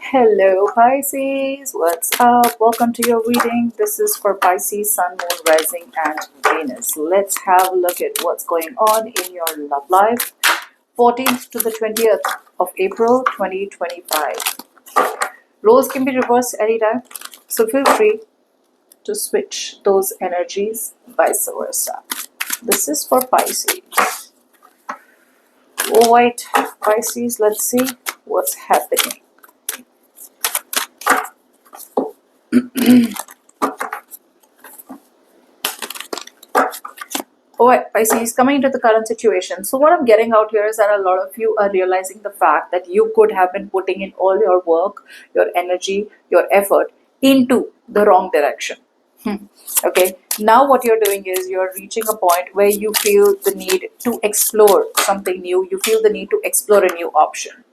Hello, Pisces. What's up? Welcome to your reading. This is for Pisces, Sun, Moon, Rising, and Venus. Let's have a look at what's going on in your love life. 14th to the 20th of April 2025. Roles can be reversed anytime, so feel free to switch those energies, vice versa. This is for Pisces. Alright, Pisces, let's see what's happening. Alright, Pisces, coming into the current situation. So what I'm getting out here is that a lot of you are realizing the fact that you could have been putting in all your work, your energy, your effort into the wrong direction. Okay, now what you're doing is you're reaching a point where you feel the need to explore something new. You feel the need to explore a new option.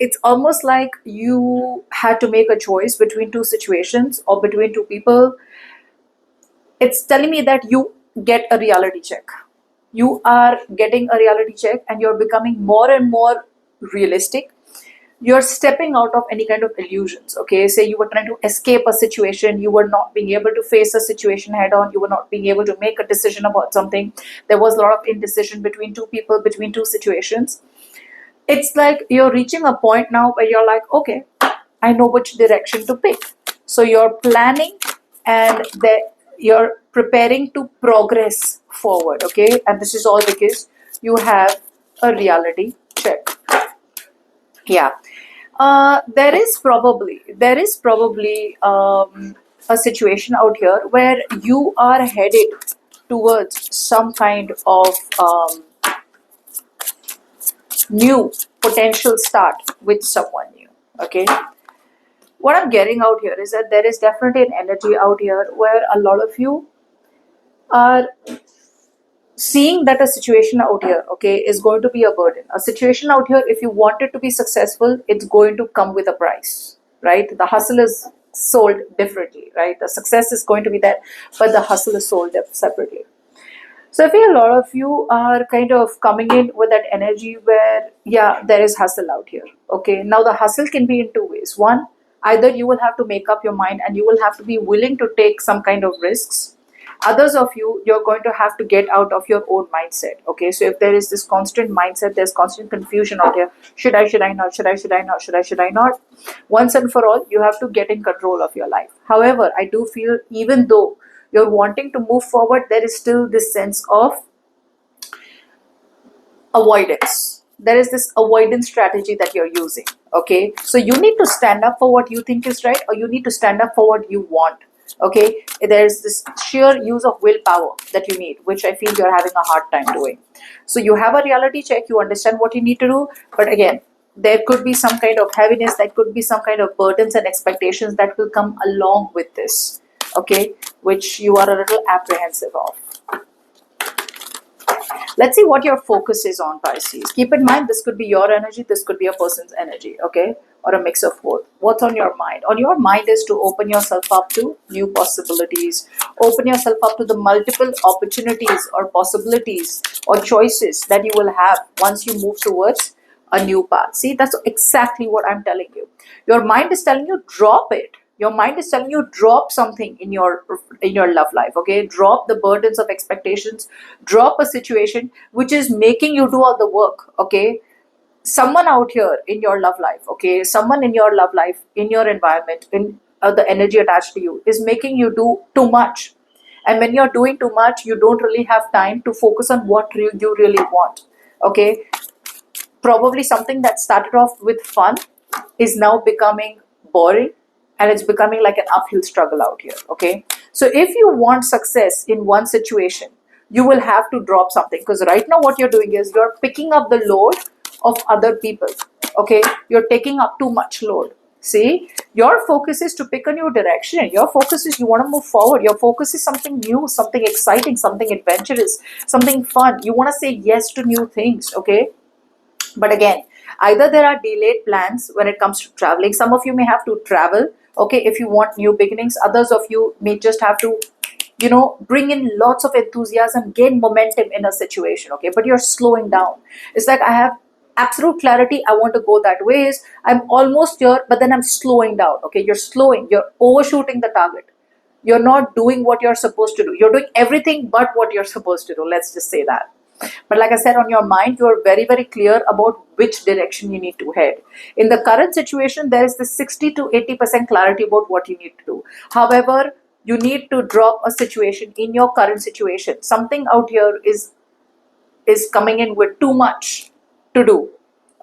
It's almost like you had to make a choice between two situations or between two people. It's telling me that you get a reality check. You are getting a reality check and you're becoming more and more realistic. You're stepping out of any kind of illusions. Okay, say you were trying to escape a situation, you were not being able to face a situation head on, you were not being able to make a decision about something. There was a lot of indecision between two people, between two situations. It's like you're reaching a point now where you're like, okay, I know which direction to pick. So you're planning and you're preparing to progress forward. Okay, and this is all because you have a reality check. Yeah. There is probably a situation out here where you are headed towards some kind of new potential start with someone new. Okay, what I'm getting out here is that there is definitely an energy out here where a lot of you are seeing that a situation out here, okay, is going to be a burden. A situation out here, if you want it to be successful, it's going to come with a price, right? The hustle is sold differently, right? The success is going to be there, but the hustle is sold separately. So I feel a lot of you are kind of coming in with that energy where, yeah, there is hustle out here. Okay, now the hustle can be in two ways. One, either you will have to make up your mind and you will have to be willing to take some kind of risks. Others of you, you're going to have to get out of your own mindset. Okay, so if there is this constant mindset, there's constant confusion out here. Should I not? Should I not? Once and for all, you have to get in control of your life. However, I do feel even though you're wanting to move forward, there is still this sense of avoidance. There is this avoidance strategy that you're using. Okay, so you need to stand up for what you think is right, or you need to stand up for what you want. Okay, there's this sheer use of willpower that you need, which I feel you're having a hard time doing. So you have a reality check, you understand what you need to do, but again, there could be some kind of heaviness, there could be some kind of burdens and expectations that will come along with this. Okay, which you are a little apprehensive of. Let's see what your focus is on, Pisces. Keep in mind, this could be your energy, this could be a person's energy, okay? Or a mix of both. What's on your mind? On your mind is to open yourself up to new possibilities. Open yourself up to the multiple opportunities or possibilities or choices that you will have once you move towards a new path. See, that's exactly what I'm telling you. Your mind is telling you, drop it. Your mind is telling you, drop something in your love life. Okay, drop the burdens of expectations, drop a situation which is making you do all the work. Okay, someone out here in your love life, okay, someone in your love life, in your environment, in the energy attached to you is making you do too much. And when you're doing too much, you don't really have time to focus on what you really want. Okay, probably something that started off with fun is now becoming boring, and it's becoming like an uphill struggle out here. Okay, so if you want success in one situation, you will have to drop something, because right now what you're doing is you're picking up the load of other people. Okay, you're taking up too much load. See, your focus is to pick a new direction. Your focus is you want to move forward. Your focus is something new, something exciting, something adventurous, something fun. You want to say yes to new things. Okay, but again, either there are delayed plans when it comes to traveling. Some of you may have to travel, okay, if you want new beginnings. Others of you may just have to, bring in lots of enthusiasm, gain momentum in a situation. Okay, but you're slowing down. It's like I have absolute clarity, I want to go that ways, I'm almost here, but then I'm slowing down. Okay, you're slowing, you're overshooting the target, you're not doing what you're supposed to do, you're doing everything but what you're supposed to do, let's just say that. But like I said, on your mind, you're very, very clear about which direction you need to head. In the current situation, there is this 60 to 80% clarity about what you need to do. However, you need to drop a situation in your current situation. Something out here is coming in with too much to do.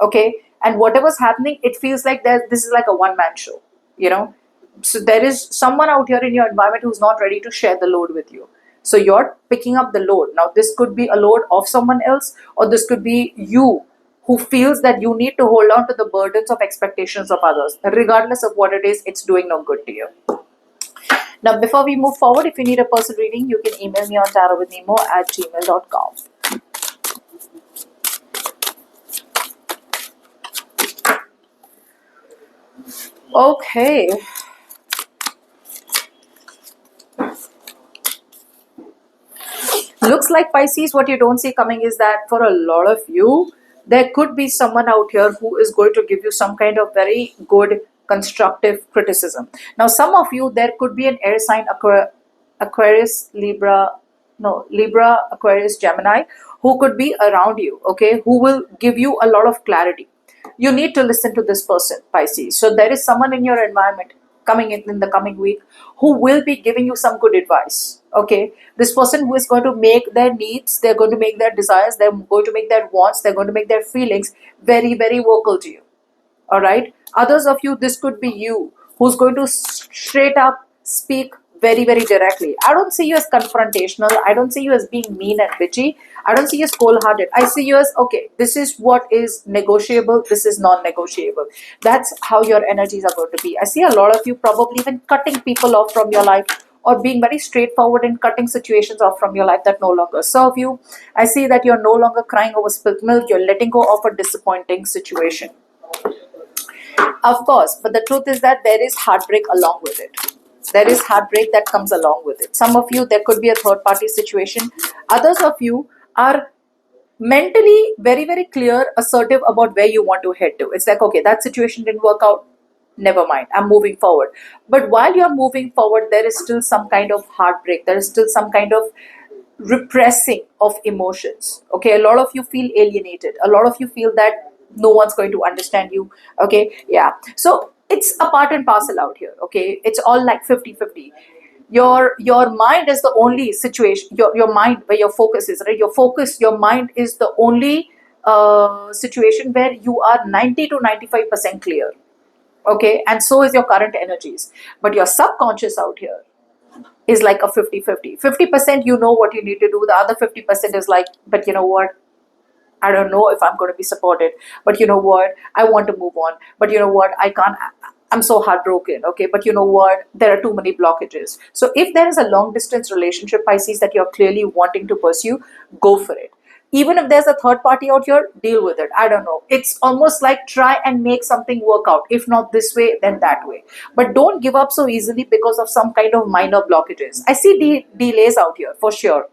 Okay, and whatever's happening, it feels like this is like a one-man show, you know. So there is someone out here in your environment who's not ready to share the load with you, so you're picking up the load. Now this could be a load of someone else, or this could be you who feels that you need to hold on to the burdens of expectations of others. Regardless of what it is, it's doing no good to you. Now before we move forward, if you need a personal reading, you can email me on tarotwithnemo@gmail.com. Okay. Looks like, Pisces, what you don't see coming is that for a lot of you, there could be someone out here who is going to give you some kind of very good constructive criticism. Now, some of you, there could be an air sign, Aquarius, Libra, Aquarius, Gemini, who could be around you, okay, who will give you a lot of clarity. You need to listen to this person, Pisces. So there is someone in your environment coming in the coming week who will be giving you some good advice. Okay, this person who is going to make their needs, they're going to make their desires, they're going to make their wants, they're going to make their feelings very, very vocal to you. All right, others of you, this could be you who's going to straight up speak very, very directly. I don't see you as confrontational, I don't see you as being mean and bitchy, I don't see you as cold-hearted. I see you as, okay, this is what is negotiable, this is non-negotiable. That's how your energies are going to be. I see a lot of you probably even cutting people off from your life, or being very straightforward and cutting situations off from your life that no longer serve you. I see that you're no longer crying over spilt milk, you're letting go of a disappointing situation. Of course, but the truth is that there is heartbreak along with it. There is heartbreak that comes along with it. Some of you, there could be a third party situation. Others of you are mentally very, very clear, assertive about where you want to head to. It's like, okay, that situation didn't work out. Never mind, I'm moving forward. But while you're moving forward, there is still some kind of heartbreak. There is still some kind of repressing of emotions. Okay, a lot of you feel alienated. A lot of you feel that no one's going to understand you. Okay, yeah. So it's a part and parcel out here. Okay, it's all like 50-50. Your mind is the only situation, your mind, where your focus is, right? Your mind is the only situation where you are 90 to 95% clear. Okay, and so is your current energies. But your subconscious out here is like a 50-50. 50% you know what you need to do, the other 50% is like, but you know what, I don't know if I'm going to be supported, but you know what, I want to move on, but you know what, I can't, I'm so heartbroken. Okay, but you know what, there are too many blockages. So if there is a long distance relationship, Pisces, that you're clearly wanting to pursue, go for it. Even if there's a third party out here, deal with it. I don't know, it's almost like try and make something work out. If not this way, then that way. But don't give up so easily because of some kind of minor blockages. I see delays out here for sure.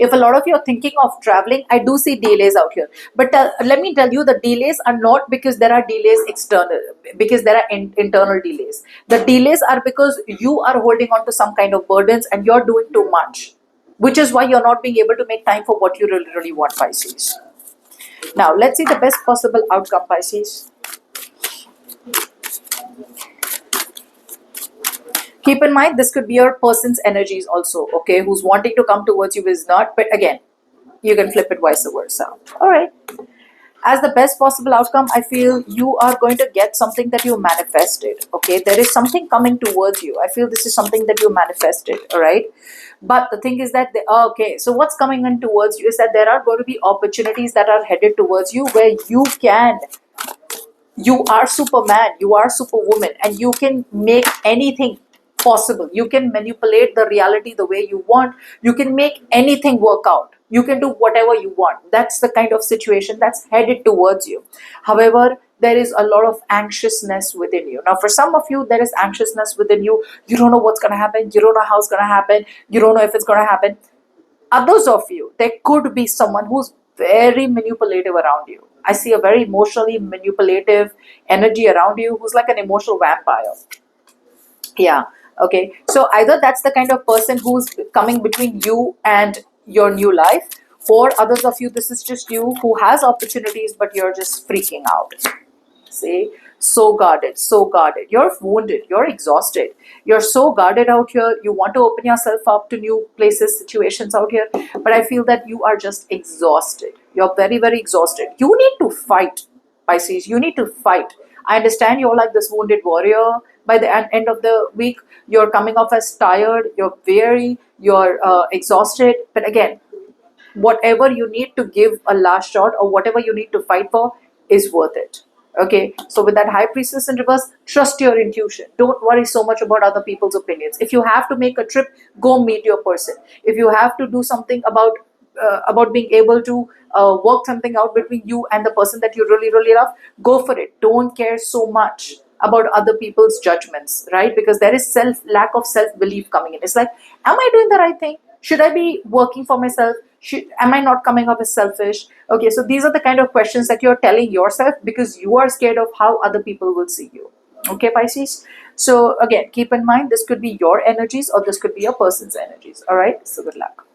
If a lot of you are thinking of traveling, I do see delays out here. But let me tell you, the delays are not because there are delays external, because there are internal delays. The delays are because you are holding on to some kind of burdens and you're doing too much, which is why you're not being able to make time for what you really, really want, Pisces. Now, let's see the best possible outcome, Pisces. Keep in mind, this could be your person's energies also, okay, who's wanting to come towards you is not, but again, you can flip it vice versa. All right. As the best possible outcome, I feel you are going to get something that you manifested, okay? There is something coming towards you. I feel this is something that you manifested, all right? But the thing is that, okay, so what's coming in towards you is that there are going to be opportunities that are headed towards you where you are Superman, you are Superwoman, and you can make anything possible. You can manipulate the reality the way you want. You can make anything work out. You can do whatever you want. That's the kind of situation that's headed towards you. However, there is a lot of anxiousness within you. Now, for some of you, there is anxiousness within you. You don't know what's going to happen. You don't know how it's going to happen. You don't know if it's going to happen. Others of you, there could be someone who's very manipulative around you. I see a very emotionally manipulative energy around you who's like an emotional vampire. Yeah. Okay. So either that's the kind of person who's coming between you and your new life, or others of you, this is just you who has opportunities, but you're just freaking out. See, so guarded, so guarded. You're wounded, you're exhausted, you're so guarded out here. You want to open yourself up to new places, situations out here, but I feel that you are just exhausted. You're very, very exhausted. You need to fight, Pisces. You need to fight. I understand you're like this wounded warrior. By the end of the week, you're coming off as tired, you're weary, you're exhausted. But again, whatever you need to give a last shot or whatever you need to fight for is worth it. Okay, so with that high priestess in reverse, trust your intuition. Don't worry so much about other people's opinions. If you have to make a trip, go meet your person. If you have to do something about being able to work something out between you and the person that you really, really love, go for it. Don't care so much about other people's judgments, right? Because there is lack of self belief coming in. It's like, am I doing the right thing? Should I be working for myself? Am I not coming off as selfish? Okay, so these are the kind of questions that you're telling yourself because you are scared of how other people will see you. Okay, Pisces. So again, keep in mind this could be your energies or this could be a person's energies. All right. So good luck.